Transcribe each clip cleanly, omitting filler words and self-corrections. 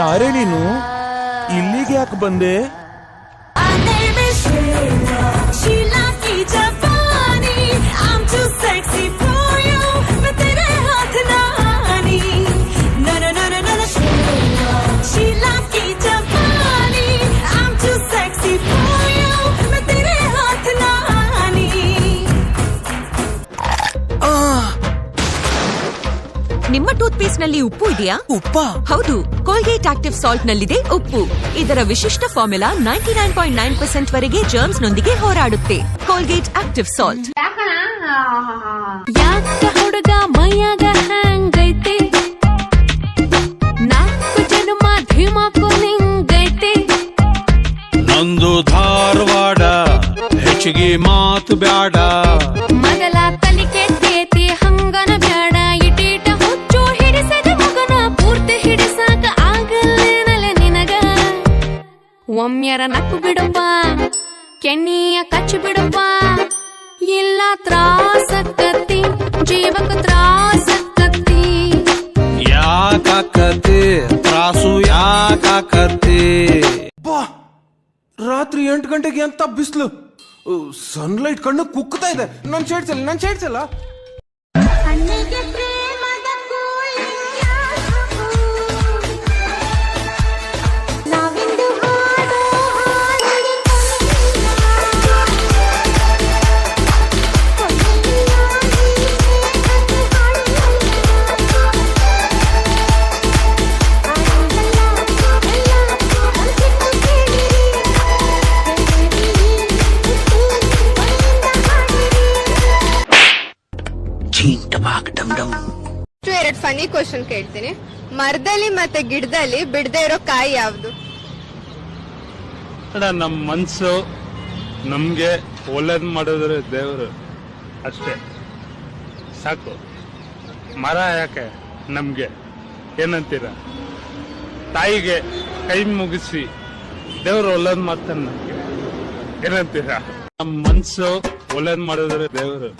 ಯಾರೇ ನೀನು? ಇಲ್ಲಿಗೆ ಯಾಕೆ ಬಂದೆ? ನಿಮ್ಮ ಟೂತ್ ಪೇಸ್ಟ್ ನಲ್ಲಿ ಉಪ್ಪು ಇದೆಯಾ? ಉಪ್ಪ? ಹೌದು, ಕೋಲ್ಗೇಟ್ ಆಕ್ಟಿವ್ ಸಾಲ್ಟ್ ನಲ್ಲಿದೆ ಉಪ್ಪು. ಇದರ ವಿಶಿಷ್ಟ ಫಾರ್ಮುಲಾ 99.9% ವರೆಗೆ ಜರ್ಮ್ಸ್ ನೊಂದಿಗೆ ಹೋರಾಡುತ್ತೆ. Colgate active salt. ಯಾಕ ಹುಡುಗ ಮೈಯಾಗ ಹ್ಯಾಂಗೈತೆ, ನಾಲ್ಕು ಜನ್ಮ ಧೀಮಾಕು ನಿಂಗೈತೆ. ನಂದು ಧಾರವಾಡ, ಹೆಚ್ಚಿಗೆ ಮಾತು ಬ್ಯಾಡ. ಮೊದಲ ತಲಿ ಕೆಟ್ಟೇತಿ ಹಂಗನ ಬ್ಯಾಡ. ಇಟೀಟ ಹುಚ್ಚು ಹಿಡಿಸದ ಮಗನ ಪೂರ್ತಿ ಹಿಡಿಸಾಕ ಆಗಲ್ಲೇನಲೆ ನಿನಗ. ಒಮ್ಮೆರ ನಕ್ಕು ಬಿಡುವ, ಕೆಣ್ಣಿಯ ಕಚ್ಚು ಬಿಡುವ. ಇಲ್ಲ ತ್ರಾಸಕ್ಕತಿ, ಜೀವಕ ತ್ರಾಸಕ್ಕತಿ. ಯಾಕಾಕತಿ ತ್ರಾಸು ಯಾಕಾಕತಿ? ಬಾ, ರಾತ್ರಿ 8 ಗಂಟೆಗೆ ಅಂತ ಬಿಸಿಲು, ಸನ್ಲೈಟ್ ಕಣ್ಣು ಕುಕ್ಕುತ್ತಾ ಇದೆ. ನನ್ ಶೇಡ್ಸಲ್ಲ. ಎರಡು ಫನಿ ಕ್ವಶನ್ ಕೇಳ್ತೀನಿ. ಮರದಲ್ಲಿ ಮತ್ತೆ ಗಿಡದಲ್ಲಿ ಬಿಡದೆ ಇರೋ ಕಾಯಿ ಯಾವ್ದು? ನಮ್ ಮನ್ಸು ನಮ್ಗೆ ಒಳ್ಳೇದ್ ಮಾಡಿದ್ರೆ ದೇವರು ಅಷ್ಟೇ ಸಾಕು. ಮರ ಯಾಕೆ ನಮ್ಗೆ? ಏನಂತೀರ? ತಾಯಿಗೆ ಕೈ ಮುಗಿಸಿ ದೇವ್ರು ಒಳ್ಳೇದ್ ಮಾಡ್ತಾನೆ ನಮ್ಗೆ. ಏನಂತೀರ? ನಮ್ ಮನ್ಸು ಒಳ್ಳೇದ್ ಮಾಡಿದ್ರೆ ದೇವರು.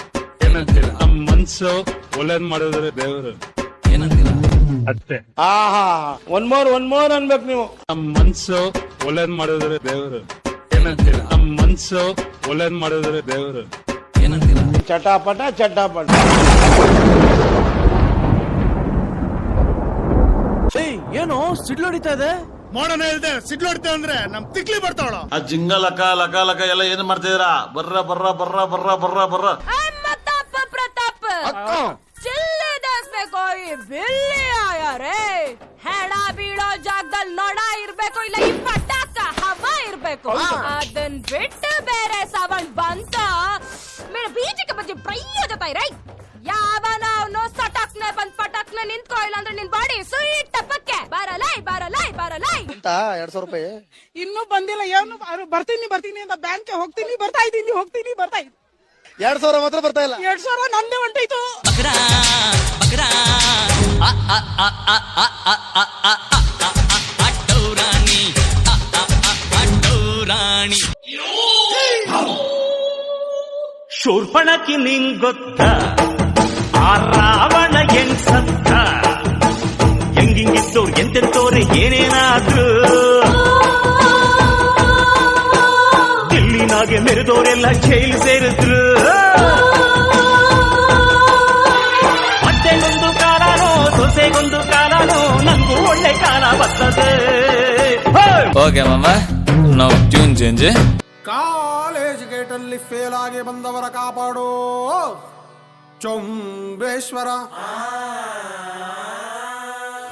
ಏನಂತೀರ? ನಮ್ ಮನ್ಸು ಒಳ್ಳೇದ್ ಮಾಡಿದ್ರೆ ದೇವರು. ಏನಂತೀರ? ಅಷ್ಟೇ. ಒನ್ ಮೋರ್ ಅನ್ಬೇಕು ನೀವು. ನಮ್ ಮನ್ಸು ಒಳ್ಳೇದ್ ಮಾಡಿದ್ರೆ ದೇವರು. ಏನಂತೀರ? ನಮ್ ಮನ್ಸು ಒಳ್ಳೇದ್ ಮಾಡಿದ್ರೆ ದೇವರು. ಏನಂತೀರ? ಚಟಾಪಟ. ಏನೋ ಸಿಡ್ಲೊಡಿತಾ ಇದೆ? ಮಾಡೋಣ ಇಲ್ದೆ ಸಿಡ್ಲೊಡ್ತೆ ಅಂದ್ರೆ ನಮ್ ತಿಕ್ಲಿ ಬರ್ತಾವಳ. ಆ ಜಿಂಗ ಲಕ ಲಕ ಲಕ ಎಲ್ಲ ಏನ್ ಮಾಡ್ತಿದ್ದೀರಾ? ಬರ್ರ ಬಿಲ್ಲಿ ಆಯಾರೇ. ಹೆಣ ಬೀಳೋ ಜಾಗದಲ್ಲಿ ನೊಣ ಇರ್ಬೇಕು, ಇಲ್ಲ ಈ ಪಟಾಕ ಹವಾ ಇರ್ಬೇಕು. ಅದನ್ ಬಿಟ್ಟು ಬೇರೆ ಸವಣ್ ಬಂತ ಮೇರೆ ಬೀಜಕ್ಕೆ ಬಜ್ಜಿ ಪ್ರಯ್ಯೋ ಜೊತೆ ರೈ. ಯಾವನ ಅವನು ಸಟಕ್ನೆ ಬಂದ್ ಪಟಕ್ನೆ ನಿಂತ್ಕೋ, ಇಲ್ಲ ಅಂದ್ರೆ ನಿನ್ ಬಾಡಿ ಸ್ವೀಟ್ ಟಪ್ಪಕ್ಕೆ ಬರಲೈ 200 ರೂಪಾಯಿ ಇನ್ನೂ ಬಂದಿಲ್ಲ. ಏನು ಬರ್ತೀನಿ ಅಂತ ಬ್ಯಾಂಕ್ ಹೋಗ್ತೀನಿ, ಬರ್ತಾ ಇದ್ದೀನಿ. 200 ಮಾತ್ರ ಬರ್ತಾ ಇಲ್ಲ. 200 ನಂದೇ ಹೊಂಟೈತು. ಶೂರ್ಪಣಕಿ ನಿಂಗೊತ್ತ ಆ ರಾವಣ ಎಣ್ಸತ್ತ. ಹೆಂಗಿಂಗಿದ್ದವ್ರು ಎಂತೆಂತವ್ರೆ ಏನೇನಾದ್ರು ದಿಲ್ಲಿನಾಗೆ ಮೆರೆದವರೆಲ್ಲ ಜೈಲು ಸೇರಿದ್ರು. ಮತ್ತೆಗೊಂದು ಕಾಲನೋ ಸೊಸೆಗೊಂದು ಕಾಲನೋ ನಂಗೂ ಒಳ್ಳೆ ಕಾಲ ಬರ್ತದೆ. ಓಕೆ ಮಾಮ, ನಾವು ಟ್ಯೂನ್ ಚೇಂಜ್. ಕಾಲೇಜ್ ಗೇಟ್ ಅಲ್ಲಿ ಫೇಲ್ ಆಗಿ ಬಂದವರ ಕಾಪಾಡೋ ಚೊಂಬೇಶ್ವರ.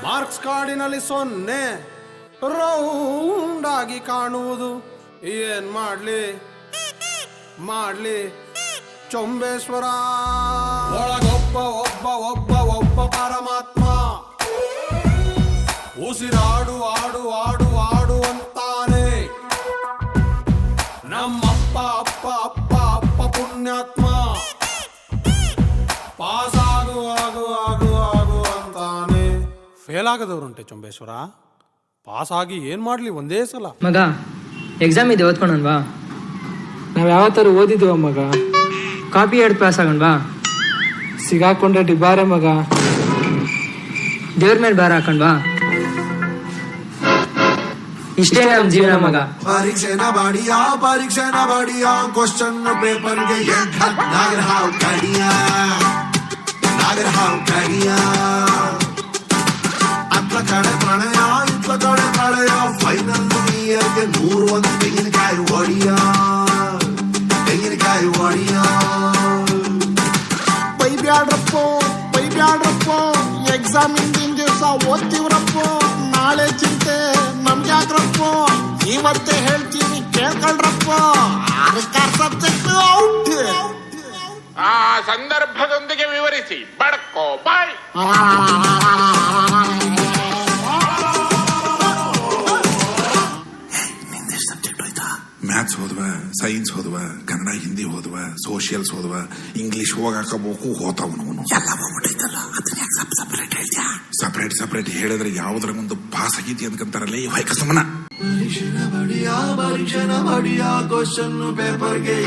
ಮಾರ್ಕ್ಸ್ ಕಾರ್ಡಿನಲ್ಲಿ 0 ರೌಂಡ್ ಆಗಿ ಕಾಣುವುದು. ಏನ್ ಮಾಡ್ಲಿ ಚೊಂಬೇಶ್ವರ. ಒಳಗೊಬ್ಬ ಒಬ್ಬ ಪರಮಾತ್ಮ. ಉಸಿರಾಡು ಆಡು ಅಂತಾನೆ. ನಮ್ಮಪ್ಪ ಅಪ್ಪ ಪುಣ್ಯಾತ್ಮ. ಪಾಸ್ ಆಗು ಅಂತಾನೆ. ಫೇಲ್ ಆಗದವ್ರುಂಟೆ ಚೊಂಬೇಶ್ವರ. ಪಾಸ್ ಆಗಿ ಏನ್ ಮಾಡ್ಲಿ ಒಂದೇ ಸಲ. ಮಗ ಎಕ್ಸಾಮ್ ಇದೆ, ಓದ್ಕೊಂಡನ್ವಾ? ನಾವ್ ಯಾವತ್ತಾರು ಓದಿದ್ವ ಮಗ? ಕಾಪಿ ಹಿಡ್ದು ಪಾಸ್ ಆಗಣ್ವಾ? ಸಿಗಾಕೊಂಡ್ರೆ ಡಿಬಾರೆ ಮಗ. ದೇವ್ರ ಮೇಲೆ ಬಾರ ಹಾಕಣ್ವಾ? ಇಷ್ಟೇ ನಮ್ ಜೀವನ ಮಗ. ಪರೀಕ್ಷೆನ ಬಾಡಿಯ ಕ್ವಶನ್ ಪೇಪರ್ಗೆ ನಾಗರ ಹಾವು ಕಡಿಯ ಅತ್ಲ ಕಡೆ ಪ್ರಣಯ ಇತ್ಲ ಕಡೆ ಪ್ರಳಯ ಫೈನಲ್ ಇಯರ್ಗೆ 101 ತೆಂಗಿನಕಾಯಿ ಒಡಿಯ ಬೈಬ್ಯಾಡ್ರಪ್ಪ ಎಕ್ಸಾಮ್ ಹಿಂದಿನ ದಿವಸ ಓದ್ತಿವ್ರಪ್ಪ, ನಾಳೆ ಚಿಂತೆ ನಮ್ಗ್ಯಾಕ್ರಪ್ಪ, ಇವತ್ತೇ ಹೇಳ್ತೀನಿ ಕೇಳ್ಕೊಳ್ರಪ್ಪ, ಸಬ್ಜೆಕ್ಟ್ ಔಟ್. ಆ ಸಂದರ್ಭದೊಂದಿಗೆ ವಿವರಿಸಿ ಬಡ್ಕೋ ಬಾಯ್. ಮ್ಯಾಥ್ಸ್ ಹೋದ್ವ, ಸೈನ್ಸ್ ಹೋದ್ವ, ಕನ್ನಡ ಹಿಂದಿ ಹೋದ್ವ, ಸೋಷಿಯಲ್ಸ್ ಹೋದ್ವ, ಇಂಗ್ಲಿಷ್ ಹೋಗಾಕಬೇಕು ಹೋತಾವನು ಎಲ್ಲ ಹೋಗ್ಬಿಟ್ಟೈತಲ್ಲ. ಸಪರೇಟ್ ಹೇಳಿದ್ರೆ ಯಾವ್ದ್ರ ಮುಂದೆ ಪಾಸ್ ಆಗೈತಿ ಅಂದ್ಕಂತಾರಲ್ಲ ಈ ವೈಕ ಸಮನ. ಪರೀಕ್ಷೆನ ಬಡಿಯ ಕ್ವಶನ್ ಪೇಪರ್ಗೆ